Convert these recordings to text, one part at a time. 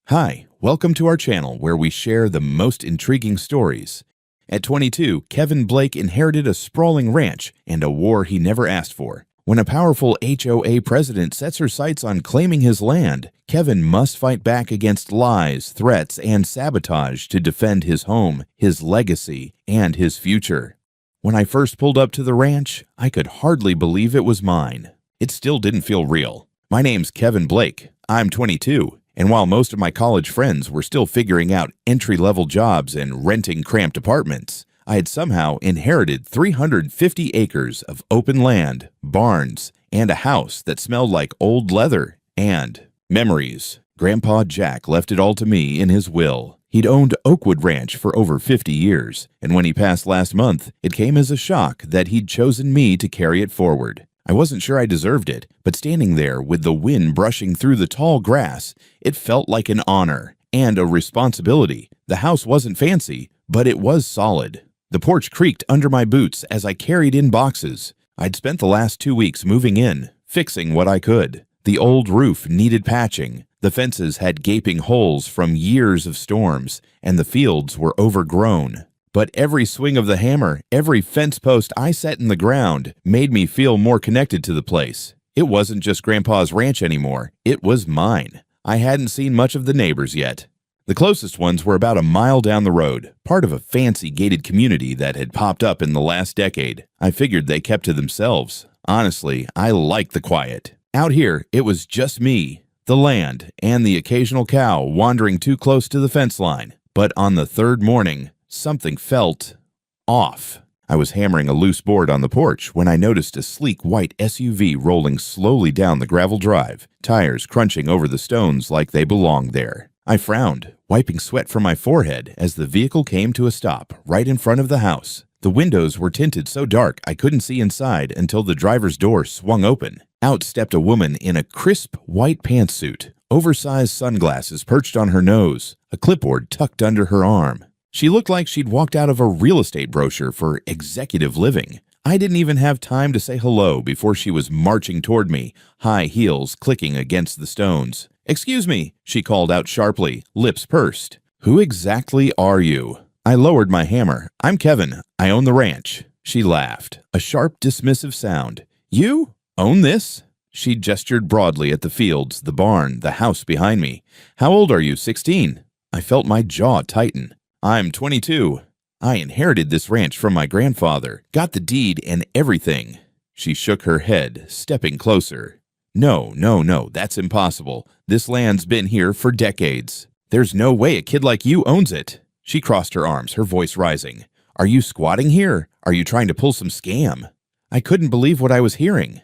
Hi, welcome to our channel where we share the most intriguing stories. At 22, Kevin Blake inherited a sprawling ranch and a war he never asked for. When a powerful HOA president sets her sights on claiming his land, Kevin must fight back against lies, threats, and sabotage to defend his home, his legacy, and his future. When I first pulled up to the ranch, I could hardly believe it was mine. It still didn't feel real. My name's Kevin Blake. I'm 22. And while most of my college friends were still figuring out entry-level jobs and renting cramped apartments, I had somehow inherited 350 acres of open land, barns, and a house that smelled like old leather and memories. Grandpa Jack left it all to me in his will. He'd owned Oakwood Ranch for over 50 years, and when he passed last month, it came as a shock that he'd chosen me to carry it forward. I wasn't sure I deserved it, but standing there with the wind brushing through the tall grass, it felt like an honor and a responsibility. The house wasn't fancy, but it was solid. The porch creaked under my boots as I carried in boxes. I'd spent the last 2 weeks moving in, fixing what I could. The old roof needed patching. The fences had gaping holes from years of storms, and the fields were overgrown. But every swing of the hammer, every fence post I set in the ground made me feel more connected to the place. It wasn't just Grandpa's ranch anymore. It was mine. I hadn't seen much of the neighbors yet. The closest ones were about a mile down the road, part of a fancy gated community that had popped up in the last decade. I figured they kept to themselves. Honestly, I liked the quiet. Out here, it was just me, the land, and the occasional cow wandering too close to the fence line. But on the third morning, something felt off. I was hammering a loose board on the porch when I noticed a sleek white SUV rolling slowly down the gravel drive, tires crunching over the stones like they belonged there. I frowned, wiping sweat from my forehead as the vehicle came to a stop right in front of the house. The windows were tinted so dark I couldn't see inside until the driver's door swung open. Out stepped a woman in a crisp white pantsuit, oversized sunglasses perched on her nose, a clipboard tucked under her arm. She looked like she'd walked out of a real estate brochure for executive living. I didn't even have time to say hello before she was marching toward me, high heels clicking against the stones. "Excuse me," she called out sharply, lips pursed. "Who exactly are you?" I lowered my hammer. "I'm Kevin. I own the ranch." She laughed, a sharp, dismissive sound. "You own this?" She gestured broadly at the fields, the barn, the house behind me. "How old are you, 16? I felt my jaw tighten. "I'm 22. I inherited this ranch from my grandfather, got the deed and everything." She shook her head, stepping closer. No, that's impossible. This land's been here for decades. There's no way a kid like you owns it." She crossed her arms, her voice rising. "Are you squatting here? Are you trying to pull some scam?" I couldn't believe what I was hearing.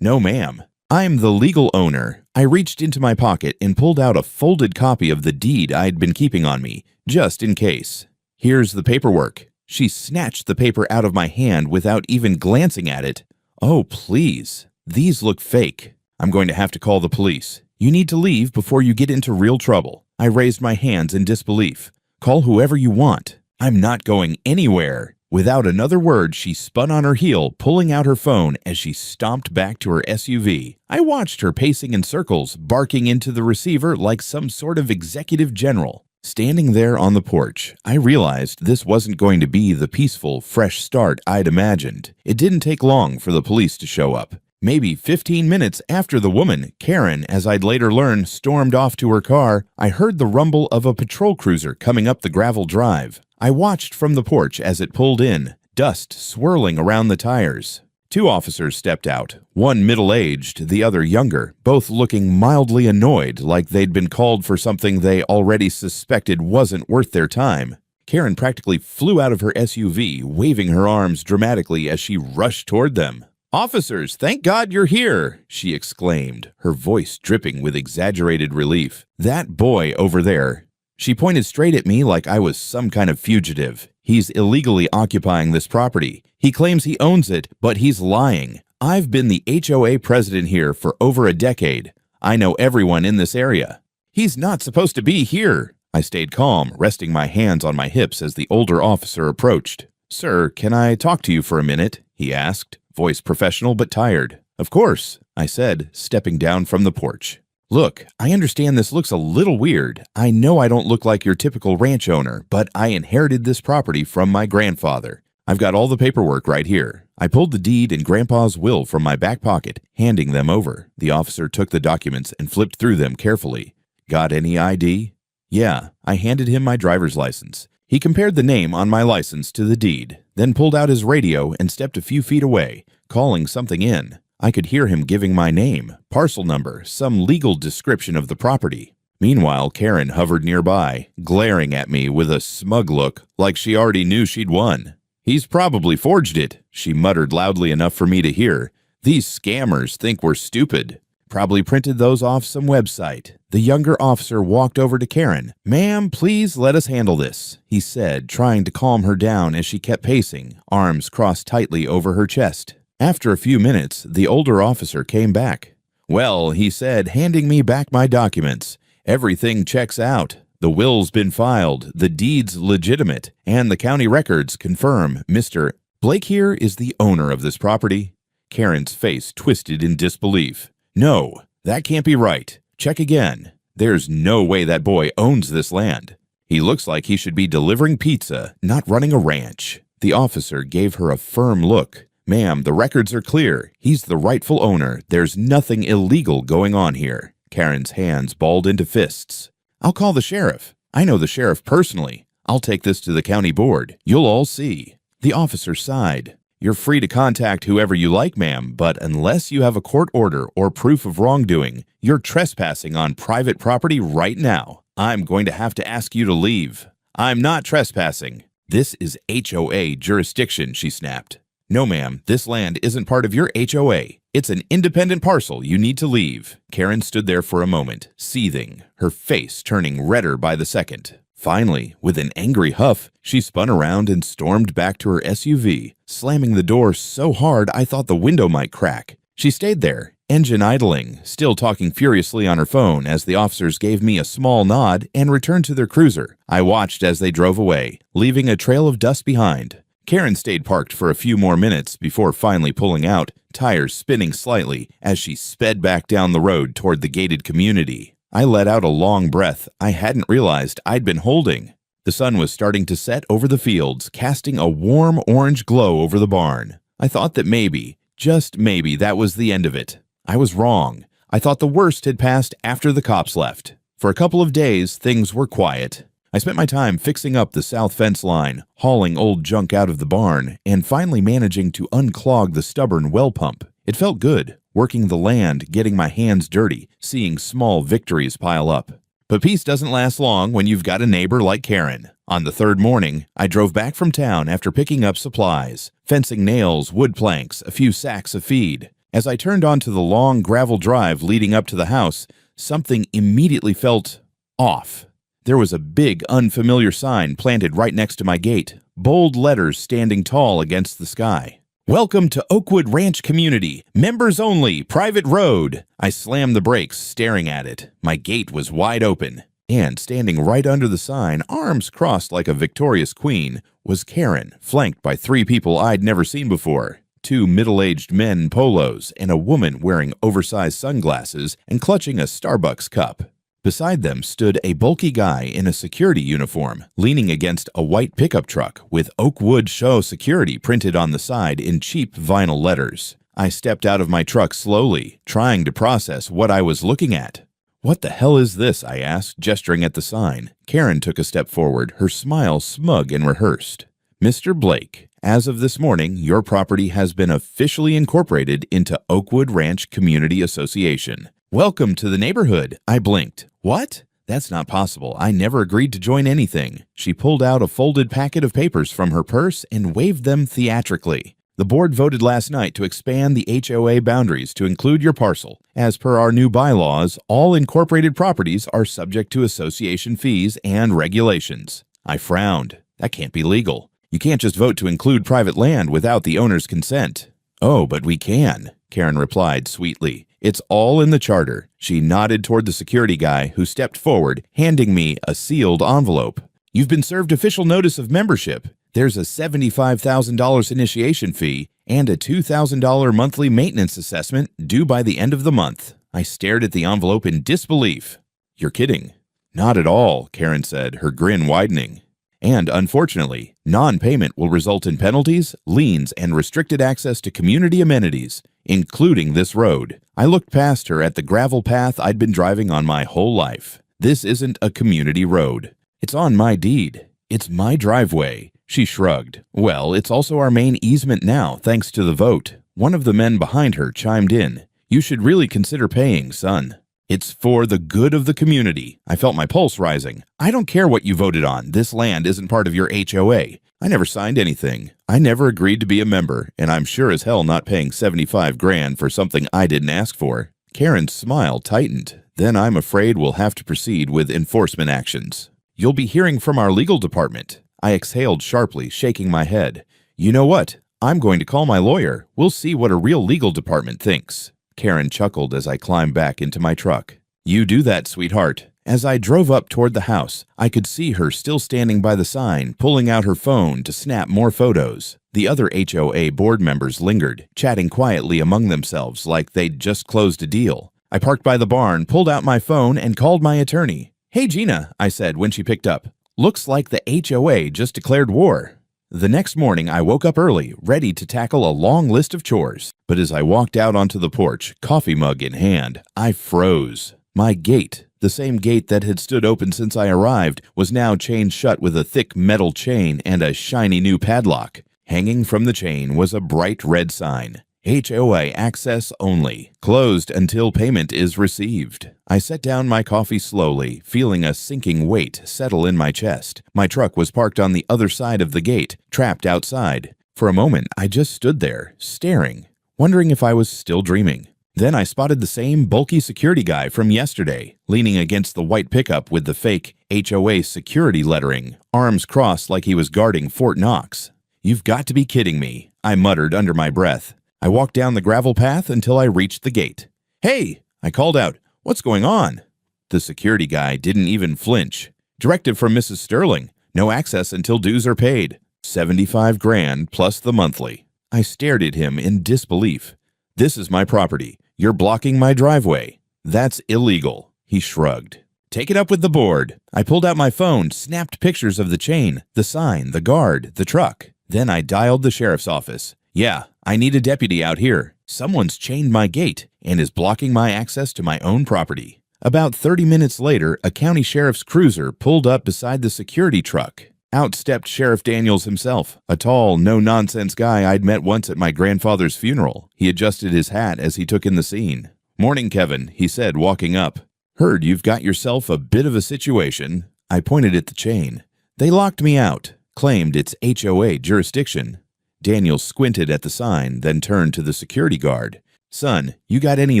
"No, ma'am. I'm the legal owner." I reached into my pocket and pulled out a folded copy of the deed I'd been keeping on me, just in case. "Here's the paperwork." She snatched the paper out of my hand without even glancing at it. "Oh, please. These look fake. I'm going to have to call the police. You need to leave before you get into real trouble." I raised my hands in disbelief. "Call whoever you want. I'm not going anywhere." Without another word, she spun on her heel, pulling out her phone as she stomped back to her SUV. I watched her pacing in circles, barking into the receiver like some sort of executive general. Standing there on the porch, I realized this wasn't going to be the peaceful, fresh start I'd imagined. It didn't take long for the police to show up. Maybe 15 minutes after the woman, Karen, as I'd later learn, stormed off to her car, I heard the rumble of a patrol cruiser coming up the gravel drive. I watched from the porch as it pulled in, dust swirling around the tires. 2 officers stepped out, one middle-aged, the other younger, both looking mildly annoyed like they'd been called for something they already suspected wasn't worth their time. Karen practically flew out of her SUV, waving her arms dramatically as she rushed toward them. "Officers, thank God you're here," she exclaimed, her voice dripping with exaggerated relief. "That boy over there." She pointed straight at me like I was some kind of fugitive. "He's illegally occupying this property. He claims he owns it, but he's lying. I've been the HOA president here for over a decade. I know everyone in this area. He's not supposed to be here." I stayed calm, resting my hands on my hips as the older officer approached. "Sir, can I talk to you for a minute?" he asked, voice professional but tired. "Of course," I said, stepping down from the porch. Look, I understand this looks a little weird. I know I don't look like your typical ranch owner, but I inherited this property from my grandfather. I've got all the paperwork right here. I pulled the deed and Grandpa's will from my back pocket, handing them over. The officer took the documents and flipped through them carefully. Got any ID? Yeah, I handed him my driver's license. He compared the name on my license to the deed, then pulled out his radio and stepped a few feet away, calling something in. I could hear him giving my name, parcel number, some legal description of the property. Meanwhile, Karen hovered nearby, glaring at me with a smug look like she already knew she'd won. He's probably forged it, she muttered loudly enough for me to hear. These scammers think we're stupid. Probably printed those off some website. The younger officer walked over to Karen. Ma'am, please let us handle this, he said, trying to calm her down as she kept pacing, arms crossed tightly over her chest. After a few minutes, the older officer came back. Well, he said, handing me back my documents. Everything checks out. The will's been filed, the deed's legitimate, and the county records confirm Mr. Blake here is the owner of this property. Karen's face twisted in disbelief. No, that can't be right. Check again. There's no way that boy owns this land. He looks like he should be delivering pizza, not running a ranch. The officer gave her a firm look. Ma'am, the records are clear. He's the rightful owner. There's nothing illegal going on here. Karen's hands balled into fists. I'll call the sheriff. I know the sheriff personally. I'll take this to the county board. You'll all see. The officer sighed. You're free to contact whoever you like, ma'am, but unless you have a court order or proof of wrongdoing, you're trespassing on private property right now. I'm going to have to ask you to leave. I'm not trespassing. This is HOA jurisdiction, she snapped. No, ma'am, this land isn't part of your HOA. It's an independent parcel. You need to leave. Karen stood there for a moment, seething, her face turning redder by the second. Finally, with an angry huff, she spun around and stormed back to her SUV, slamming the door so hard I thought the window might crack. She stayed there, engine idling, still talking furiously on her phone as the officers gave me a small nod and returned to their cruiser. I watched as they drove away, leaving a trail of dust behind. Karen stayed parked for a few more minutes before finally pulling out, tires spinning slightly as she sped back down the road toward the gated community. I let out a long breath I hadn't realized I'd been holding. The sun was starting to set over the fields, casting a warm orange glow over the barn. I thought that maybe, just maybe, that was the end of it. I was wrong. I thought the worst had passed after the cops left. For a couple of days, things were quiet. I spent my time fixing up the south fence line, hauling old junk out of the barn, and finally managing to unclog the stubborn well pump. It felt good, working the land, getting my hands dirty, seeing small victories pile up. But peace doesn't last long when you've got a neighbor like Karen. On the third morning, I drove back from town after picking up supplies, fencing nails, wood planks, a few sacks of feed. As I turned onto the long gravel drive leading up to the house, something immediately felt off. There was a big, unfamiliar sign planted right next to my gate, bold letters standing tall against the sky. Welcome to Oakwood Ranch Community. Members only. Private road. I slammed the brakes, staring at it. My gate was wide open. And standing right under the sign, arms crossed like a victorious queen, was Karen, flanked by three people I'd never seen before. Two middle-aged men in polos and a woman wearing oversized sunglasses and clutching a Starbucks cup. Beside them stood a bulky guy in a security uniform, leaning against a white pickup truck with Oakwood Show Security printed on the side in cheap vinyl letters. I stepped out of my truck slowly, trying to process what I was looking at. What the hell is this? I asked, gesturing at the sign. Karen took a step forward, her smile smug and rehearsed. Mr. Blake, as of this morning, your property has been officially incorporated into Oakwood Ranch Community Association. Welcome to the neighborhood. I blinked. What? That's not possible. I never agreed to join anything. She pulled out a folded packet of papers from her purse and waved them theatrically. The board voted last night to expand the HOA boundaries to include your parcel. As per our new bylaws, all incorporated properties are subject to association fees and regulations. I frowned. That can't be legal. You can't just vote to include private land without the owner's consent. Oh, but we can, Karen replied sweetly. It's all in the charter. She nodded toward the security guy who stepped forward, handing me a sealed envelope. You've been served official notice of membership. There's a $75,000 initiation fee and a $2,000 monthly maintenance assessment due by the end of the month. I stared at the envelope in disbelief. You're kidding. Not at all, Karen said, her grin widening. And unfortunately, non-payment will result in penalties, liens, and restricted access to community amenities, including this road. I looked past her at the gravel path I'd been driving on my whole life. This isn't a community road. It's on my deed. It's my driveway. She shrugged. Well, it's also our main easement now, thanks to the vote. One of the men behind her chimed in. You should really consider paying, son. It's for the good of the community. I felt my pulse rising. I don't care what you voted on. This land isn't part of your HOA. I never signed anything. I never agreed to be a member, and I'm sure as hell not paying $75,000 for something I didn't ask for. Karen's smile tightened. Then I'm afraid we'll have to proceed with enforcement actions. You'll be hearing from our legal department. I exhaled sharply, shaking my head. You know what? I'm going to call my lawyer. We'll see what a real legal department thinks. Karen chuckled as I climbed back into my truck. You do that, sweetheart. As I drove up toward the house, I could see her still standing by the sign, pulling out her phone to snap more photos. The other HOA board members lingered, chatting quietly among themselves like they'd just closed a deal. I parked by the barn, pulled out my phone, and called my attorney. Hey, Gina, I said when she picked up. Looks like the HOA just declared war. The next morning, I woke up early, ready to tackle a long list of chores. But as I walked out onto the porch, coffee mug in hand, I froze. My gate, the same gate that had stood open since I arrived, was now chained shut with a thick metal chain and a shiny new padlock. Hanging from the chain was a bright red sign. HOA access only. Closed until payment is received. I set down my coffee slowly, feeling a sinking weight settle in my chest. My truck was parked on the other side of the gate, trapped outside. For a moment, I just stood there, staring, wondering if I was still dreaming. Then I spotted the same bulky security guy from yesterday, leaning against the white pickup with the fake HOA security lettering, arms crossed like he was guarding Fort Knox. You've got to be kidding me, I muttered under my breath. I walked down the gravel path until I reached the gate. Hey, I called out, what's going on? The security guy didn't even flinch. Directive from Mrs. Sterling, no access until dues are paid. $75,000 plus the monthly. I stared at him in disbelief. This is my property. You're blocking my driveway. That's illegal. He shrugged. Take it up with the board. I pulled out my phone, snapped pictures of the chain, the sign, the guard, the truck. Then I dialed the sheriff's office. Yeah, I need a deputy out here. Someone's chained my gate and is blocking my access to my own property. About 30 minutes later, a county sheriff's cruiser pulled up beside the security truck. Out stepped Sheriff Daniels himself, a tall, no-nonsense guy I'd met once at my grandfather's funeral. He adjusted his hat as he took in the scene. Morning, Kevin, he said, walking up. Heard you've got yourself a bit of a situation. I pointed at the chain. They locked me out, claimed it's HOA jurisdiction. Daniel squinted at the sign, then turned to the security guard. Son, you got any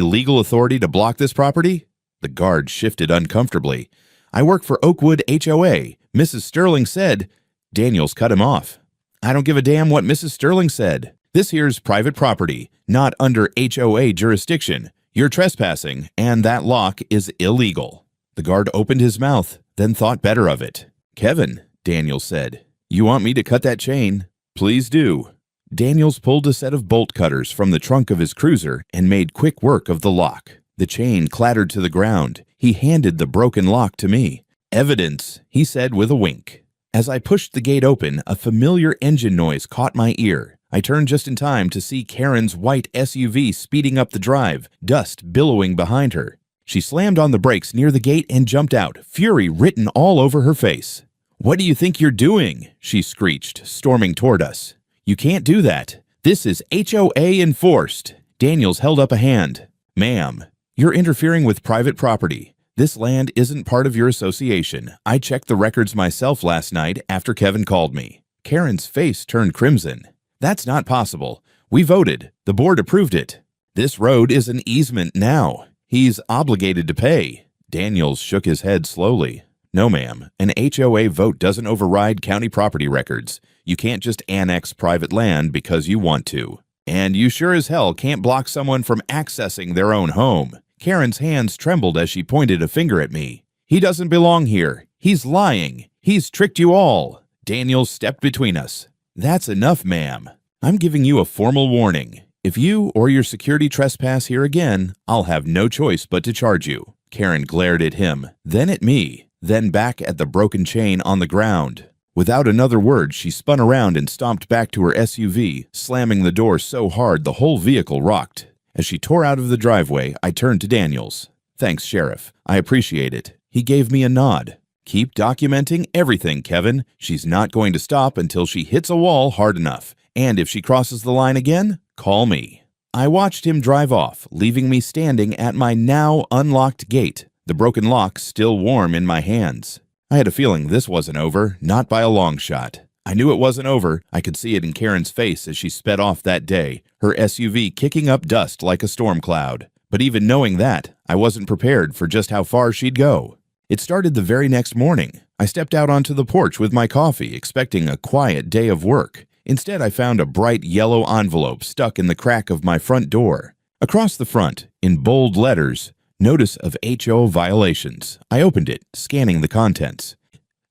legal authority to block this property? The guard shifted uncomfortably. I work for Oakwood HOA. Mrs. Sterling said. Daniels cut him off. I don't give a damn what Mrs. Sterling said. This here's private property, not under HOA jurisdiction. You're trespassing, and that lock is illegal. The guard opened his mouth, then thought better of it. Kevin, Daniels said, you want me to cut that chain? Please do. Daniels pulled a set of bolt cutters from the trunk of his cruiser and made quick work of the lock. The chain clattered to the ground. He handed the broken lock to me. Evidence, he said with a wink. As I pushed the gate open, a familiar engine noise caught my ear. I turned just in time to see Karen's white SUV speeding up the drive, dust billowing behind her. She slammed on the brakes near the gate and jumped out, fury written all over her face. What do you think you're doing? She screeched, storming toward us. You can't do that. This is HOA enforced. Daniels held up a hand. Ma'am, you're interfering with private property. This land isn't part of your association. I checked the records myself last night after Kevin called me. Karen's face turned crimson. That's not possible. We voted. The board approved it. This road is an easement now. He's obligated to pay. Daniels shook his head slowly. No, ma'am. An HOA vote doesn't override county property records. You can't just annex private land because you want to. And you sure as hell can't block someone from accessing their own home. Karen's hands trembled as she pointed a finger at me. He doesn't belong here. He's lying. He's tricked you all. Daniels stepped between us. That's enough, ma'am. I'm giving you a formal warning. If you or your security trespass here again, I'll have no choice but to charge you." Karen glared at him, then at me, then back at the broken chain on the ground. Without another word, she spun around and stomped back to her SUV, slamming the door so hard the whole vehicle rocked. As she tore out of the driveway, I turned to Daniels. "Thanks, Sheriff. I appreciate it." He gave me a nod. "Keep documenting everything, Kevin. She's not going to stop until she hits a wall hard enough. And if she crosses the line again, call me." I watched him drive off, leaving me standing at my now unlocked gate, the broken lock still warm in my hands. I had a feeling this wasn't over, not by a long shot. I knew it wasn't over. I could see it in Karen's face as she sped off that day, her SUV kicking up dust like a storm cloud. But even knowing that, I wasn't prepared for just how far she'd go. It started the very next morning. I stepped out onto the porch with my coffee, expecting a quiet day of work. Instead, I found a bright yellow envelope stuck in the crack of my front door. Across the front, in bold letters, "Notice of HOA violations." I opened it, scanning the contents.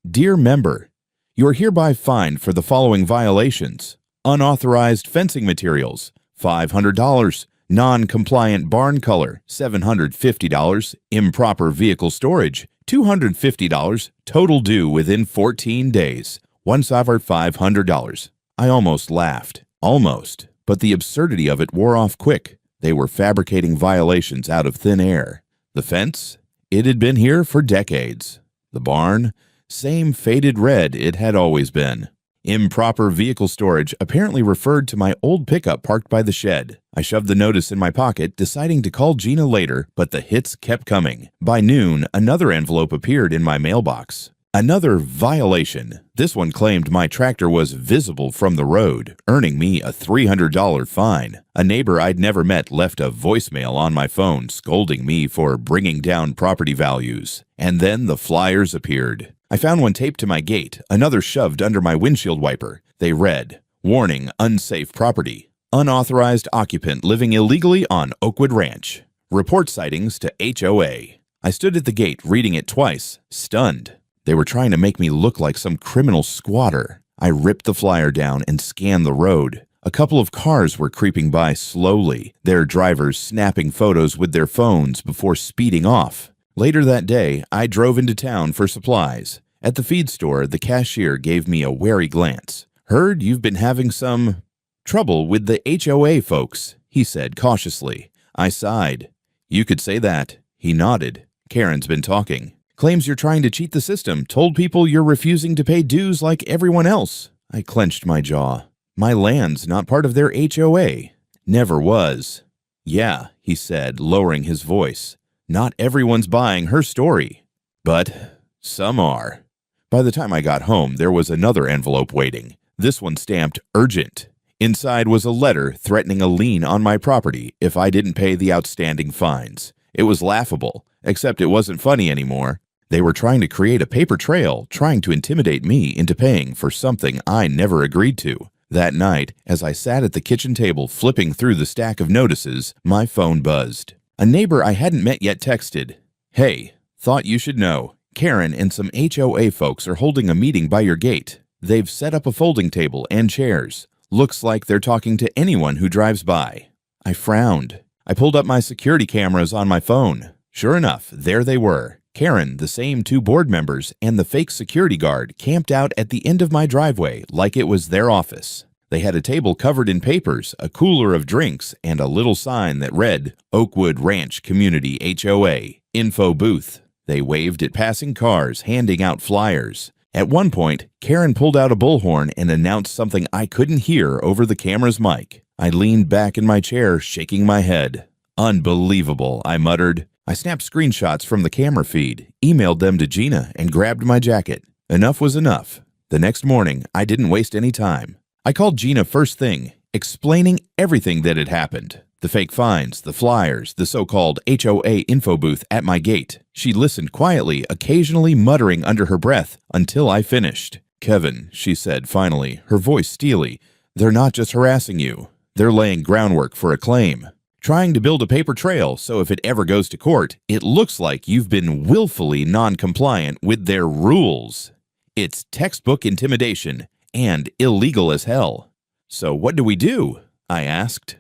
"Dear member, you are hereby fined for the following violations: unauthorized fencing materials, $500, non-compliant barn color, $750, improper vehicle storage, $250, total due within 14 days, once over $500. I almost laughed. Almost. But the absurdity of it wore off quick. They were fabricating violations out of thin air. The fence? It had been here for decades. The barn? Same faded red it had always been. Improper vehicle storage apparently referred to my old pickup parked by the shed. I shoved the notice in my pocket, deciding to call Gina later, but the hits kept coming. By noon, another envelope appeared in my mailbox. Another violation. This one claimed my tractor was visible from the road, earning me a $300 fine. A neighbor I'd never met left a voicemail on my phone scolding me for bringing down property values. And then the flyers appeared. I found one taped to my gate, another shoved under my windshield wiper. They read, "Warning, unsafe property. Unauthorized occupant living illegally on Oakwood Ranch. Report sightings to HOA." I stood at the gate, reading it twice, stunned. They were trying to make me look like some criminal squatter. I ripped the flyer down and scanned the road. A couple of cars were creeping by slowly, their drivers snapping photos with their phones before speeding off. Later that day, I drove into town for supplies. At the feed store, the cashier gave me a wary glance. "Heard you've been having some trouble with the HOA folks," he said cautiously. I sighed. "You could say that." He nodded. "Karen's been talking. Claims you're trying to cheat the system, told people you're refusing to pay dues like everyone else." I clenched my jaw. "My land's not part of their HOA. Never was." "Yeah," he said, lowering his voice. "Not everyone's buying her story. But some are." By the time I got home, there was another envelope waiting. This one stamped urgent. Inside was a letter threatening a lien on my property if I didn't pay the outstanding fines. It was laughable, except it wasn't funny anymore. They were trying to create a paper trail, trying to intimidate me into paying for something I never agreed to. That night, as I sat at the kitchen table flipping through the stack of notices, my phone buzzed. A neighbor I hadn't met yet texted, "Hey, thought you should know. Karen and some HOA folks are holding a meeting by your gate. They've set up a folding table and chairs. Looks like they're talking to anyone who drives by." I frowned. I pulled up my security cameras on my phone. Sure enough, there they were. Karen, the same two board members, and the fake security guard camped out at the end of my driveway like it was their office. They had a table covered in papers, a cooler of drinks, and a little sign that read, "Oakwood Ranch Community HOA, Info Booth." They waved at passing cars, handing out flyers. At one point, Karen pulled out a bullhorn and announced something I couldn't hear over the camera's mic. I leaned back in my chair, shaking my head. "Unbelievable," I muttered. I snapped screenshots from the camera feed, emailed them to Gina, and grabbed my jacket. Enough was enough. The next morning, I didn't waste any time. I called Gina first thing, explaining everything that had happened. The fake fines, the flyers, the so-called HOA info booth at my gate. She listened quietly, occasionally muttering under her breath, until I finished. "Kevin," she said finally, her voice steely, "they're not just harassing you. They're laying groundwork for a claim. Trying to build a paper trail so if it ever goes to court, it looks like you've been willfully non-compliant with their rules. It's textbook intimidation and illegal as hell." "So what do we do?" I asked.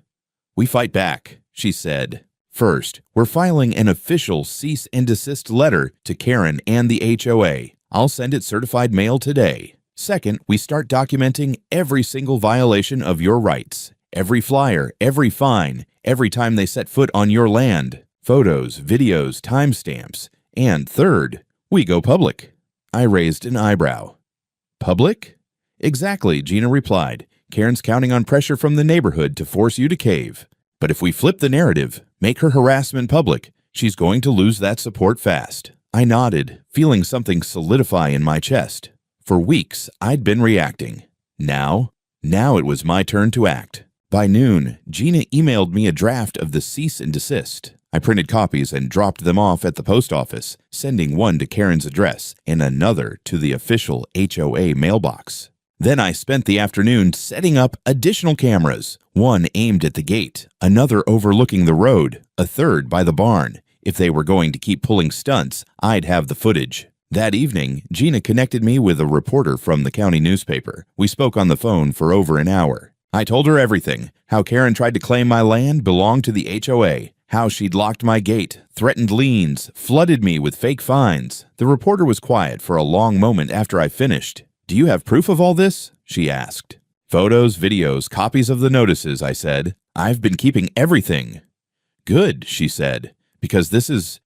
We fight back, she said. First, we're filing an official cease and desist letter to Karen and the HOA. I'll send it certified mail today. Second, we start documenting every single violation of your rights. Every flyer, every fine, every time they set foot on your land. Photos, videos, timestamps. And third, we go public. I raised an eyebrow. Public? Exactly, Gina replied. Karen's counting on pressure from the neighborhood to force you to cave. But if we flip the narrative, make her harassment public, she's going to lose that support fast. I nodded, feeling something solidify in my chest. For weeks, I'd been reacting. Now it was my turn to act. By noon, Gina emailed me a draft of the cease and desist. I printed copies and dropped them off at the post office, sending one to Karen's address and another to the official HOA mailbox. Then I spent the afternoon setting up additional cameras, one aimed at the gate, another overlooking the road, a third by the barn. If they were going to keep pulling stunts, I'd have the footage. That evening, Gina connected me with a reporter from the county newspaper. We spoke on the phone for over an hour. I told her everything, how Karen tried to claim my land belonged to the HOA, how she'd locked my gate, threatened liens, flooded me with fake fines. The reporter was quiet for a long moment after I finished. "Do you have proof of all this?" she asked. "Photos, videos, copies of the notices," I said. "I've been keeping everything." "Good," she said, "because this is,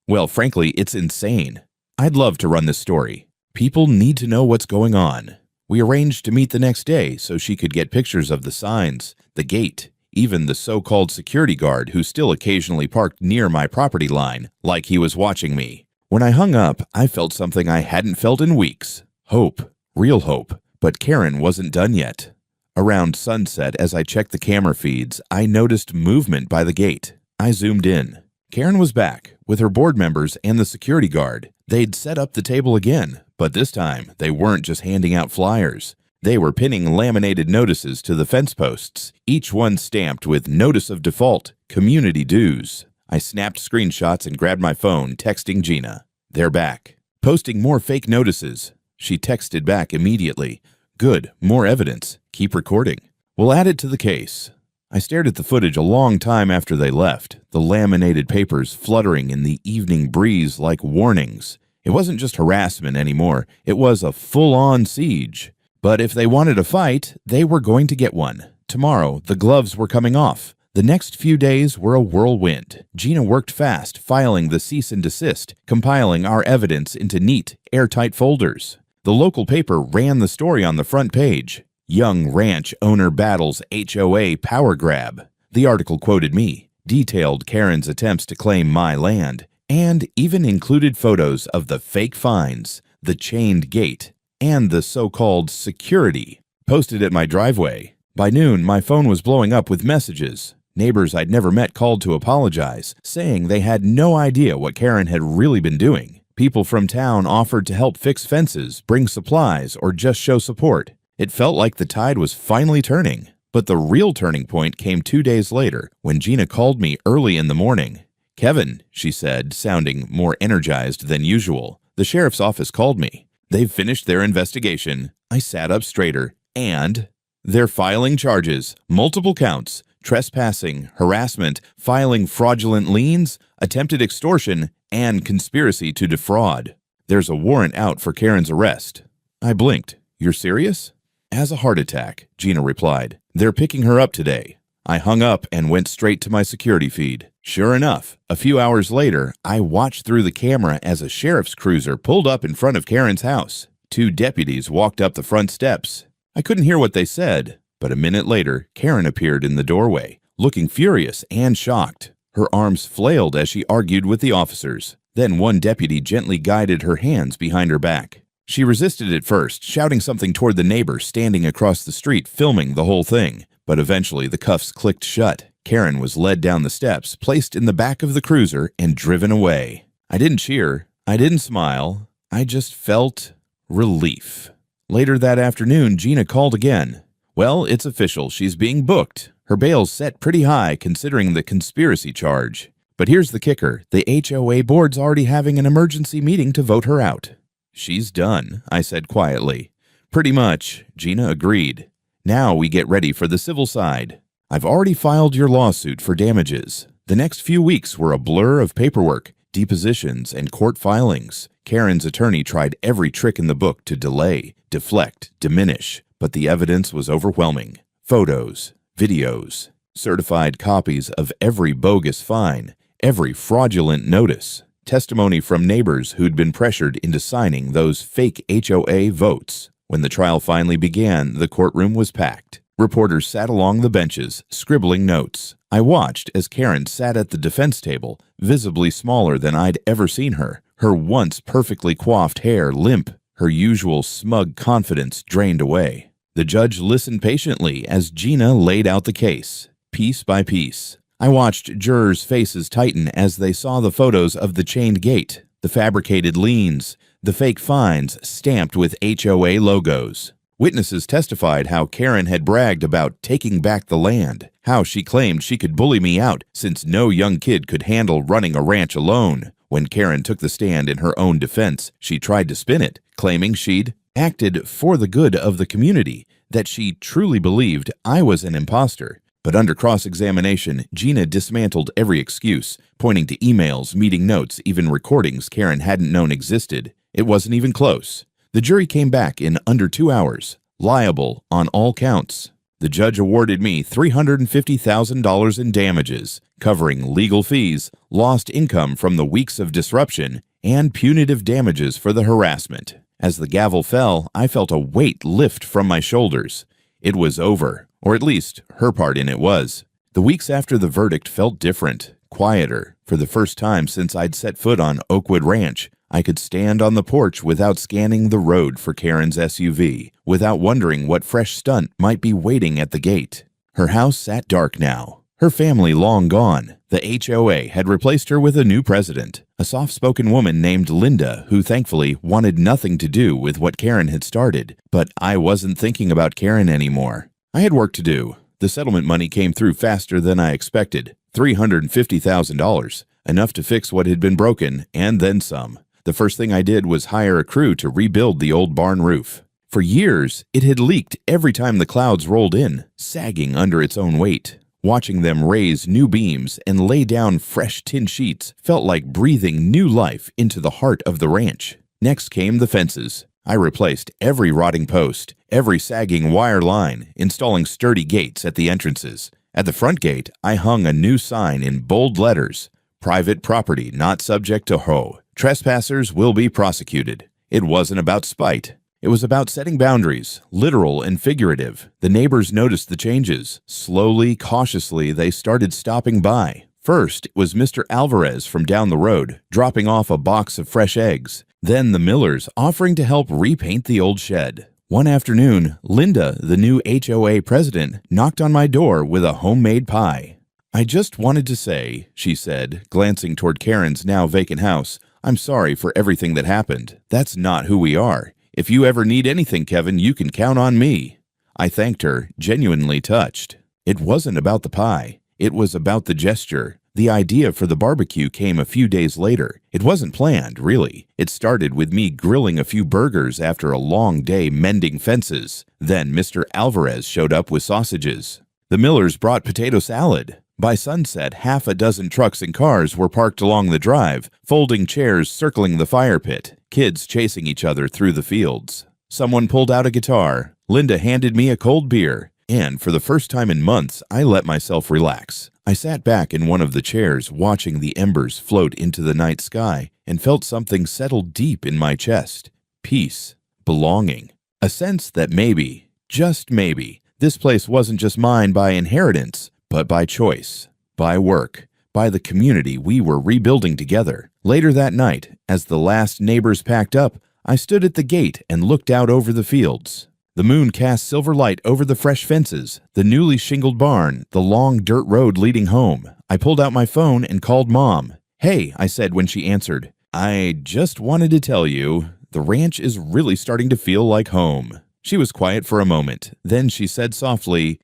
well, frankly, it's insane. I'd love to run this story. People need to know what's going on." We arranged to meet the next day so she could get pictures of the signs, the gate, even the so-called security guard who still occasionally parked near my property line, like he was watching me. When I hung up, I felt something I hadn't felt in weeks. Hope. Real hope. But Karen wasn't done yet. Around sunset, as I checked the camera feeds, I noticed movement by the gate. I zoomed in. Karen was back, with her board members and the security guard. They'd set up the table again, but this time they weren't just handing out flyers. They were pinning laminated notices to the fence posts, each one stamped with Notice of Default, Community Dues. I snapped screenshots and grabbed my phone, texting Gina. "They're back. Posting more fake notices." She texted back immediately. "Good, more evidence. Keep recording. We'll add it to the case." I stared at the footage a long time after they left, the laminated papers fluttering in the evening breeze like warnings. It wasn't just harassment anymore, it was a full-on siege. But if they wanted a fight, they were going to get one. Tomorrow, the gloves were coming off. The next few days were a whirlwind. Gina worked fast, filing the cease and desist, compiling our evidence into neat, airtight folders. The local paper ran the story on the front page. "Young ranch owner battles HOA power grab." The article quoted me, detailed Karen's attempts to claim my land, and even included photos of the fake fines, the chained gate, and the so-called security posted at my driveway. By noon, my phone was blowing up with messages. Neighbors I'd never met called to apologize, saying they had no idea what Karen had really been doing. People from town offered to help fix fences, bring supplies, or just show support. It felt like the tide was finally turning. But the real turning point came 2 days later, when Gina called me early in the morning. "Kevin," she said, sounding more energized than usual, "the sheriff's office called me. They've finished their investigation." I sat up straighter. "And they're filing charges, multiple counts, trespassing, harassment, filing fraudulent liens, attempted extortion, and conspiracy to defraud. There's a warrant out for Karen's arrest." I blinked. "You're serious?" "As a heart attack," Gina replied. "They're picking her up today." I hung up and went straight to my security feed. Sure enough, a few hours later, I watched through the camera as a sheriff's cruiser pulled up in front of Karen's house. 2 deputies walked up the front steps. I couldn't hear what they said, but a minute later, Karen appeared in the doorway, looking furious and shocked. Her arms flailed as she argued with the officers. Then one deputy gently guided her hands behind her back. She resisted at first, shouting something toward the neighbor standing across the street filming the whole thing. But eventually the cuffs clicked shut. Karen was led down the steps, placed in the back of the cruiser, and driven away. I didn't cheer. I didn't smile. I just felt relief. Later that afternoon, Gina called again. "Well, it's official. She's being booked. Her bail's set pretty high considering the conspiracy charge. But here's the kicker. The HOA board's already having an emergency meeting to vote her out." "She's done," I said quietly. "Pretty much," Gina agreed. "Now we get ready for the civil side." I've already filed your lawsuit for damages. The next few weeks were a blur of paperwork, depositions, and court filings. Karen's attorney tried every trick in the book to delay, deflect, diminish, but the evidence was overwhelming. Photos, videos, certified copies of every bogus fine, every fraudulent notice, testimony from neighbors who'd been pressured into signing those fake HOA votes. When the trial finally began, the courtroom was packed. Reporters sat along the benches, scribbling notes. I watched as Karen sat at the defense table, visibly smaller than I'd ever seen her, her once perfectly coiffed hair limp, her usual smug confidence drained away. The judge listened patiently as Gina laid out the case, piece by piece. I watched jurors' faces tighten as they saw the photos of the chained gate, the fabricated liens, the fake fines stamped with HOA logos. Witnesses testified how Karen had bragged about taking back the land, how she claimed she could bully me out since no young kid could handle running a ranch alone. When Karen took the stand in her own defense, she tried to spin it, claiming she'd acted for the good of the community, that she truly believed I was an imposter. But under cross-examination, Gina dismantled every excuse, pointing to emails, meeting notes, even recordings Karen hadn't known existed. It wasn't even close. The jury came back in under 2 hours, liable on all counts. The judge awarded me $350,000 in damages, covering legal fees, lost income from the weeks of disruption, and punitive damages for the harassment. As the gavel fell, I felt a weight lift from my shoulders. It was over, or at least her part in it was. The weeks after the verdict felt different, quieter. For the first time since I'd set foot on Oakwood Ranch, I could stand on the porch without scanning the road for Karen's SUV, without wondering what fresh stunt might be waiting at the gate. Her house sat dark now, her family long gone. The HOA had replaced her with a new president, a soft-spoken woman named Linda, who thankfully wanted nothing to do with what Karen had started. But I wasn't thinking about Karen anymore. I had work to do. The settlement money came through faster than I expected, $350,000, enough to fix what had been broken and then some. The first thing I did was hire a crew to rebuild the old barn roof. For years, it had leaked every time the clouds rolled in, sagging under its own weight. Watching them raise new beams and lay down fresh tin sheets felt like breathing new life into the heart of the ranch. Next came the fences. I replaced every rotting post, every sagging wire line, installing sturdy gates at the entrances. At the front gate, I hung a new sign in bold letters, "Private property not subject to HOA. Trespassers will be prosecuted." It wasn't about spite. It was about setting boundaries, literal and figurative. The neighbors noticed the changes. Slowly, cautiously, they started stopping by. First, it was Mr. Alvarez from down the road, dropping off a box of fresh eggs. Then the Millers offering to help repaint the old shed. One afternoon, Linda, the new HOA president, knocked on my door with a homemade pie. "I just wanted to say," she said, glancing toward Karen's now vacant house, "I'm sorry for everything that happened. That's not who we are. If you ever need anything, Kevin, you can count on me." I thanked her, genuinely touched. It wasn't about the pie. It was about the gesture. The idea for the barbecue came a few days later. It wasn't planned, really. It started with me grilling a few burgers after a long day mending fences. Then Mr. Alvarez showed up with sausages. The Millers brought potato salad. By sunset, half a dozen trucks and cars were parked along the drive, folding chairs circling the fire pit, kids chasing each other through the fields. Someone pulled out a guitar. Linda handed me a cold beer. And for the first time in months, I let myself relax. I sat back in one of the chairs, watching the embers float into the night sky, and felt something settle deep in my chest. Peace. Belonging. A sense that maybe, just maybe, this place wasn't just mine by inheritance, but by choice, by work, by the community we were rebuilding together. Later that night, as the last neighbors packed up, I stood at the gate and looked out over the fields. The moon cast silver light over the fresh fences, the newly shingled barn, the long dirt road leading home. I pulled out my phone and called Mom. "Hey," I said when she answered. "I just wanted to tell you, the ranch is really starting to feel like home." She was quiet for a moment. Then she said softly,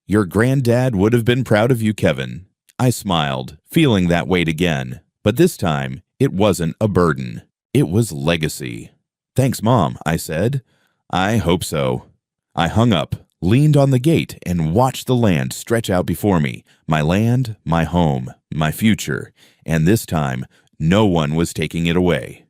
"Your granddad would have been proud of you, Kevin." I smiled, feeling that weight again. But this time, it wasn't a burden. It was legacy. "Thanks, Mom," I said. "I hope so." I hung up, leaned on the gate, and watched the land stretch out before me. My land, my home, my future. And this time, no one was taking it away.